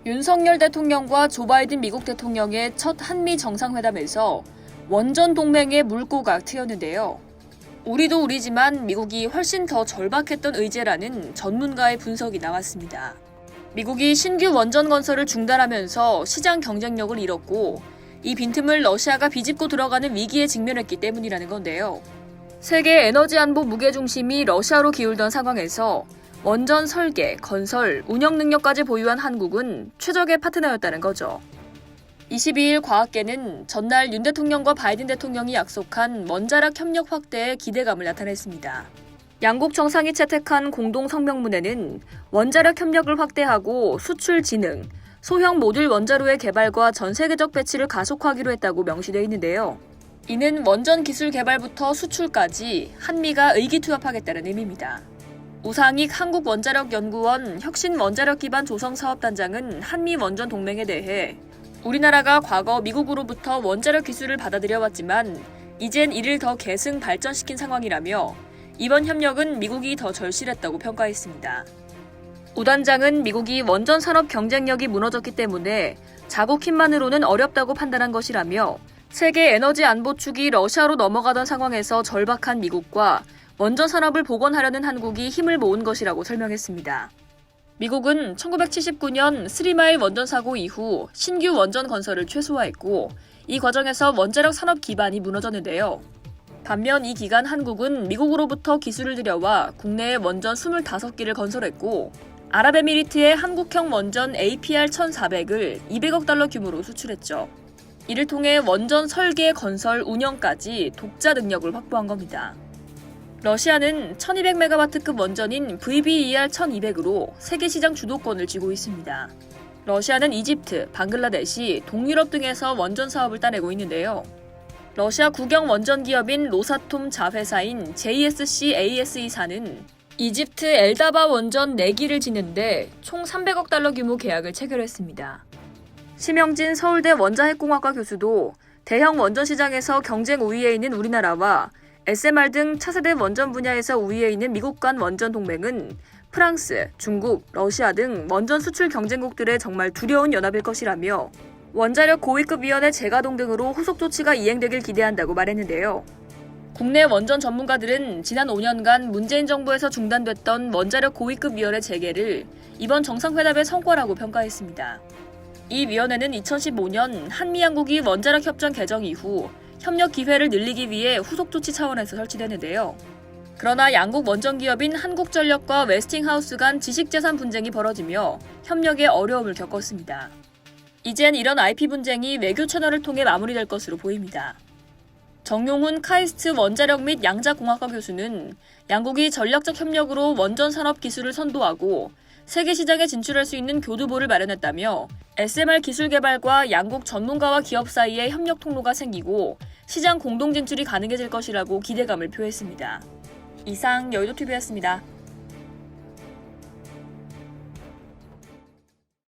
윤석열 대통령과 조 바이든 미국 대통령의 첫 한미 정상회담에서 원전 동맹의 물꼬가 트였는데요. 우리도 우리지만 미국이 훨씬 더 절박했던 의제라는 전문가의 분석이 나왔습니다. 미국이 신규 원전 건설을 중단하면서 시장 경쟁력을 잃었고 이 빈틈을 러시아가 비집고 들어가는 위기에 직면했기 때문이라는 건데요. 세계 에너지 안보 무게중심이 러시아로 기울던 상황에서 원전 설계, 건설, 운영 능력까지 보유한 한국은 최적의 파트너였다는 거죠. 22일 과학계는 전날 윤 대통령과 바이든 대통령이 약속한 원자력 협력 확대에 기대감을 나타냈습니다. 양국 정상이 채택한 공동 성명문에는 원자력 협력을 확대하고 수출 진흥, 소형 모듈 원자로의 개발과 전 세계적 배치를 가속화하기로 했다고 명시되어 있는데요. 이는 원전 기술 개발부터 수출까지 한미가 의기투합하겠다는 의미입니다. 우상익 한국원자력연구원 혁신원자력 기반 조성사업단장은 한미 원전 동맹에 대해 우리나라가 과거 미국으로부터 원자력 기술을 받아들여왔지만 이젠 이를 더 계승 발전시킨 상황이라며 이번 협력은 미국이 더 절실했다고 평가했습니다. 우 단장은 미국이 원전 산업 경쟁력이 무너졌기 때문에 자국 힘만으로는 어렵다고 판단한 것이라며 세계 에너지 안보 축이 러시아로 넘어가던 상황에서 절박한 미국과 원전 산업을 복원하려는 한국이 힘을 모은 것이라고 설명했습니다. 미국은 1979년 3마일 원전 사고 이후 신규 원전 건설을 최소화했고 이 과정에서 원자력 산업 기반이 무너졌는데요. 반면 이 기간 한국은 미국으로부터 기술을 들여와 국내에 원전 25기를 건설했고 아랍에미리트의 한국형 원전 APR-1400을 200억 달러 규모로 수출했죠. 이를 통해 원전 설계, 건설, 운영까지 독자 능력을 확보한 겁니다. 러시아는 1200메가와트급 원전인 VBER-1200으로 세계 시장 주도권을 쥐고 있습니다. 러시아는 이집트, 방글라데시, 동유럽 등에서 원전 사업을 따내고 있는데요. 러시아 국영 원전 기업인 로사톰 자회사인 JSC-ASE사는 이집트 엘다바 원전 4기를 짓는데 총 300억 달러 규모 계약을 체결했습니다. 심영진 서울대 원자핵공학과 교수도 대형 원전 시장에서 경쟁 우위에 있는 우리나라와 SMR 등 차세대 원전 분야에서 우위에 있는 미국 간 원전 동맹은 프랑스, 중국, 러시아 등 원전 수출 경쟁국들의 정말 두려운 연합일 것이라며 원자력 고위급위원회 재가동 등으로 후속 조치가 이행되길 기대한다고 말했는데요. 국내 원전 전문가들은 지난 5년간 문재인 정부에서 중단됐던 원자력 고위급위원회 재개를 이번 정상회담의 성과라고 평가했습니다. 이 위원회는 2015년 한미양국이 원자력 협정 개정 이후 협력 기회를 늘리기 위해 후속 조치 차원에서 설치됐는데요. 그러나 양국 원전 기업인 한국전력과 웨스팅하우스 간 지식재산 분쟁이 벌어지며 협력에 어려움을 겪었습니다. 이젠 이런 IP 분쟁이 외교 채널을 통해 마무리될 것으로 보입니다. 정용훈 카이스트 원자력 및 양자공학과 교수는 양국이 전략적 협력으로 원전 산업 기술을 선도하고 세계 시장에 진출할 수 있는 교두보를 마련했다며 SMR 기술 개발과 양국 전문가와 기업 사이에 협력 통로가 생기고 시장 공동 진출이 가능해질 것이라고 기대감을 표했습니다. 이상 여의도TV였습니다.